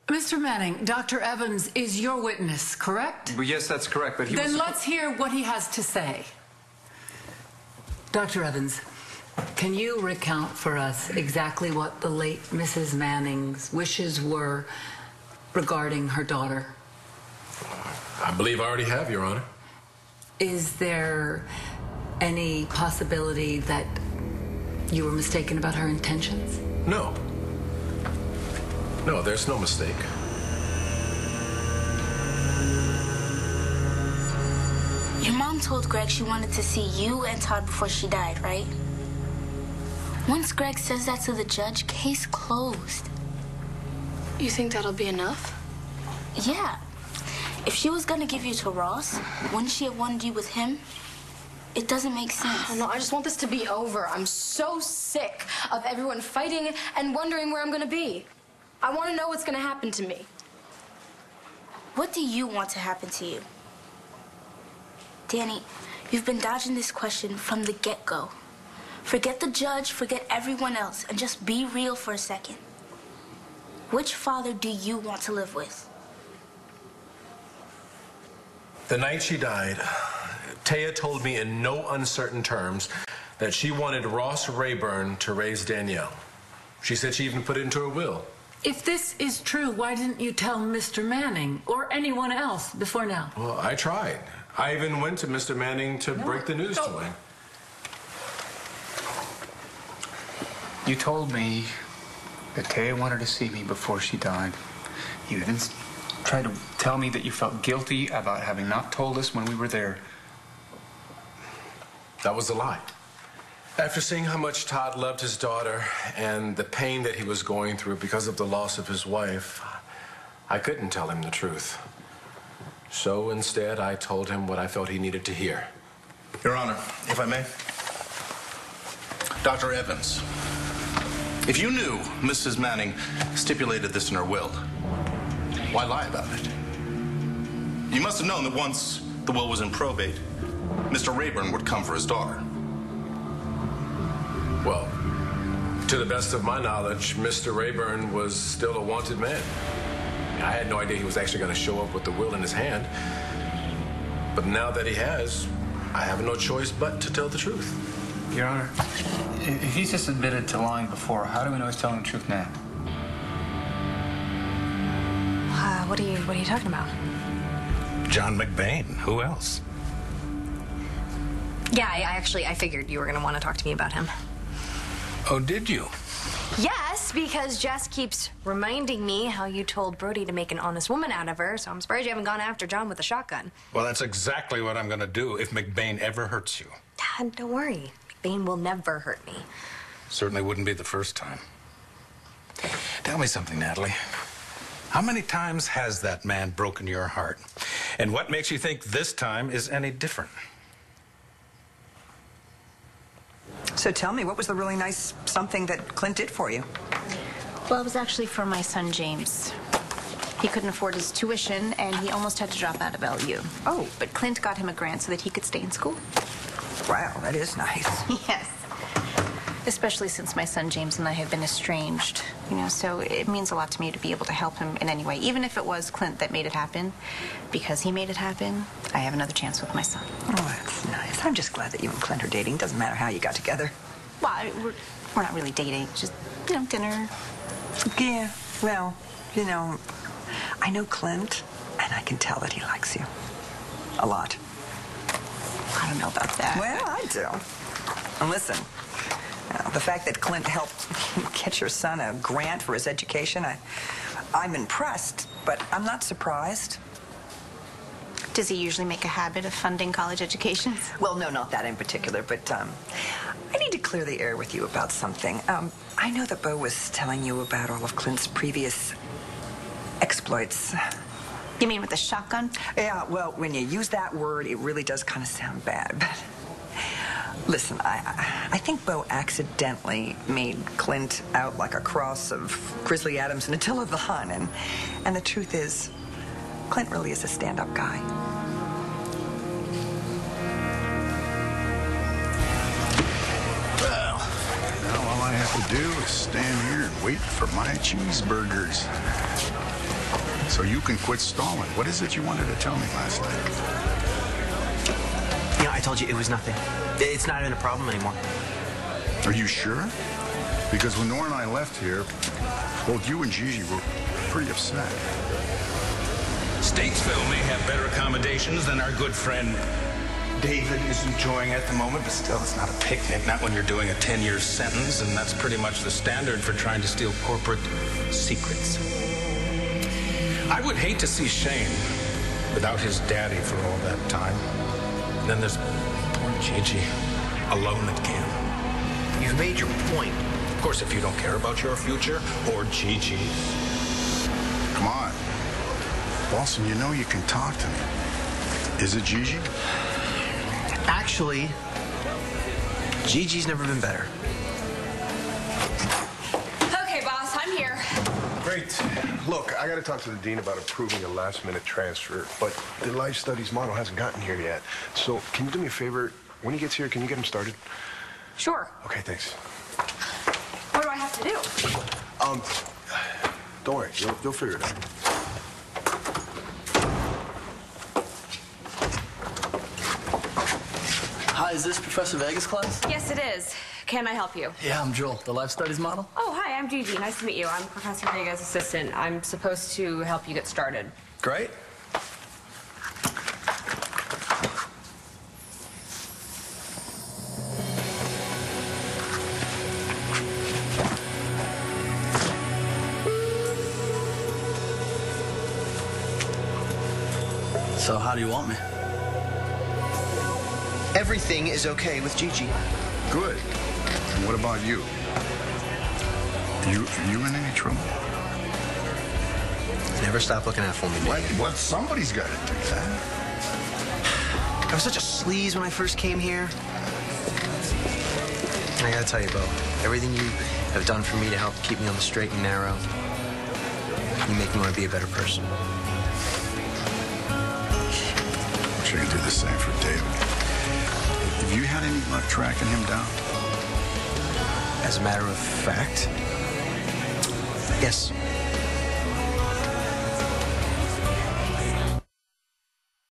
Mr. Manning, Dr. Evans is your witness, correct? Well, yes, that's correct, but Then let's hear what he has to say. Dr. Evans, can you recount for us exactly what the late Mrs. Manning's wishes were regarding her daughter? I believe I already have, Your Honor. Is there any possibility that you were mistaken about her intentions? No. No, there's no mistake. Your mom told Greg she wanted to see you and Todd before she died, right? Once Greg says that to the judge, case closed. You think that'll be enough? Yeah. If she was gonna give you to Ross, wouldn't she have wanted you with him? It doesn't make sense. Oh, no, I just want this to be over. I'm so sick of everyone fighting and wondering where I'm gonna be. I want to know what's gonna happen to me. What do you want to happen to you? Danny, you've been dodging this question from the get-go. Forget the judge, forget everyone else, and just be real for a second. Which father do you want to live with? The night she died, Taya told me in no uncertain terms that she wanted Ross Rayburn to raise Danielle. She said she even put it into her will. If this is true, why didn't you tell Mr. Manning or anyone else before now? Well, I tried. I even went to Mr. Manning to break the news to him. You told me that Taya wanted to see me before she died. You even tried to tell me that you felt guilty about having not told us when we were there. That was a lie. After seeing how much Todd loved his daughter and the pain that he was going through because of the loss of his wife, I couldn't tell him the truth. So instead, I told him what I felt he needed to hear. Your Honor, if I may. Dr. Evans, if you knew Mrs. Manning stipulated this in her will, why lie about it? You must have known that once the will was in probate, Mr. Rayburn would come for his daughter. Well, to the best of my knowledge, Mr. Rayburn was still a wanted man. I had no idea he was actually going to show up with the will in his hand. But now that he has, I have no choice but to tell the truth. Your Honor, if he's just admitted to lying before, how do we know he's telling the truth now? What are you talking about? John McBain. Who else? Yeah, I figured you were going to want to talk to me about him. Oh, did you? Yes, because Jess keeps reminding me how you told Brody to make an honest woman out of her, so I'm surprised you haven't gone after John with a shotgun. Well, that's exactly what I'm going to do if McBain ever hurts you. Dad, don't worry. McBain will never hurt me. Certainly wouldn't be the first time. Tell me something, Natalie. How many times has that man broken your heart? And what makes you think this time is any different? So tell me, what was the really nice something that Clint did for you? Well, it was actually for my son, James. He couldn't afford his tuition, and he almost had to drop out of LU. Oh. But Clint got him a grant so that he could stay in school. Wow, that is nice. Yes. Especially since my son, James, and I have been estranged. So it means a lot to me to be able to help him in any way. Even if it was Clint that made it happen, because he made it happen, I have another chance with my son. Oh, that's nice. I'm just glad that you and Clint are dating. Doesn't matter how you got together. Well, we're not really dating. Just, dinner. Yeah, well, I know Clint, and I can tell that he likes you. A lot. I don't know about that. Well, I do. And listen, the fact that Clint helped get your son a grant for his education, I'm impressed, but I'm not surprised. Does he usually make a habit of funding college educations? Well, no, not that in particular, but I need to clear the air with you about something. I know that Bo was telling you about all of Clint's previous exploits. You mean with the shotgun? Yeah, well, when you use that word, it really does kind of sound bad. But listen, I think Bo accidentally made Clint out like a cross of Grizzly Adams and Attila the Hun. And the truth is, Clint really is a stand-up guy. Well, now all I have to do is stand here and wait for my cheeseburgers. So you can quit stalling. What is it you wanted to tell me last night? You know, I told you it was nothing. It's not even a problem anymore. Are you sure? Because when Nora and I left here, both you and Gigi were pretty upset. Statesville may have better accommodations than our good friend David is enjoying at the moment, but still, it's not a picnic, not when you're doing a 10-year sentence, and that's pretty much the standard for trying to steal corporate secrets. I would hate to see Shane without his daddy for all that time. And then there's poor Gigi, alone at camp. You've made your point. Of course, if you don't care about your future or Gigi's. Come on. Boston, you know you can talk to me. Is it Gigi? Actually, Gigi's never been better. Okay, boss, I'm here. Great. Look, I got to talk to the dean about approving a last-minute transfer, but the life studies model hasn't gotten here yet. So can you do me a favor? When he gets here, can you get him started? Sure. Okay, thanks. What do I have to do? Don't worry. You'll figure it out. Hi, is this Professor Vega's class? Yes, it is. Can I help you? Yeah, I'm Joel, the life studies model. Oh, hi, I'm Gigi. Nice to meet you. I'm Professor Vega's assistant. I'm supposed to help you get started. Great. So how do you want me? Everything is okay with Gigi. Good. And what about you? You in any trouble? Never stop looking out for me, Dave. What? Somebody's got to do that. I was such a sleaze when I first came here. And I gotta tell you, Bo, everything you have done for me to help keep me on the straight and narrow, you make me want to be a better person. I'm sure you can do the same for David. Have you had any luck tracking him down? As a matter of fact, yes.